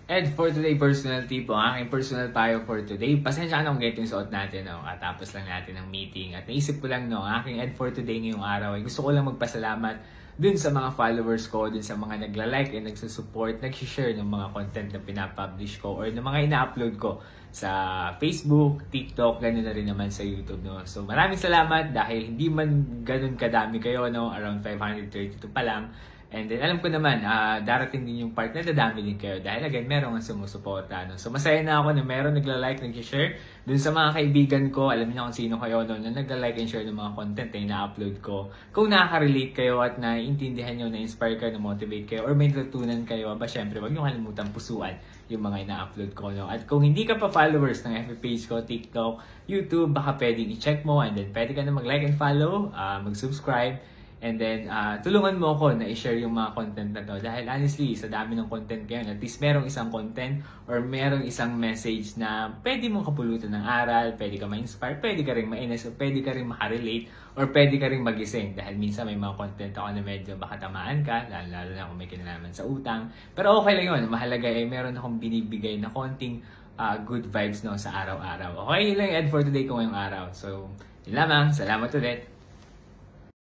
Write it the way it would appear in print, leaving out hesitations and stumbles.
And for today, personal tip po, ang aking personal payo for today. Pasensya ka na kung ganito yung suot natin, no? Katapos lang natin ng meeting. At naisip ko lang, no, ang aking ed for today ngayong araw ay gusto ko lang magpasalamat dun sa mga followers ko, dun sa mga nagla-like and nagsusupport, nag-share ng mga content na pinapublish ko or ng mga ina-upload ko sa Facebook, TikTok, ganoon na rin naman sa YouTube, no? So maraming salamat dahil hindi man ganun kadami kayo, no? Around 532 pa lang. And then alam ko naman, darating din yung part na dadami din kayo dahil again, meron nga sumusuporta. No? So masaya na ako na meron nagla-like, nag-share. Dun sa mga kaibigan ko, alam niyo kung sino kayo no, na nagla-like and share ng mga content na ina-upload ko. Kung nakaka-relate kayo at naiintindihan nyo, na-inspire kayo, na-motivate kayo, or may natutunan kayo, ba syempre, wag nyo kalimutan pusuan yung mga ina-upload ko. No? At kung hindi ka pa followers ng FB page ko, TikTok, YouTube, baka pwedeng i-check mo and then pwede ka na mag-like and follow, mag-subscribe. And then, tulungan mo ako na i-share yung mga content na to. Dahil honestly, sa dami ng content ngayon, at least merong isang content or merong isang message na pwede mong kapulutan ng aral, pwede ka ma-inspire, pwede ka rin ma-inis, o pwede ka rin makarelate, or pwede ka rin magising. Dahil minsan may mga content ako na medyo baka tamaan ka, lalo na kung may kinalaman sa utang. Pero okay lang yun. Mahalaga meron akong binibigay na konting good vibes no, sa araw-araw. Okay, yun lang ed for today ko ngayong araw. So, yun lamang. Salamat ulit.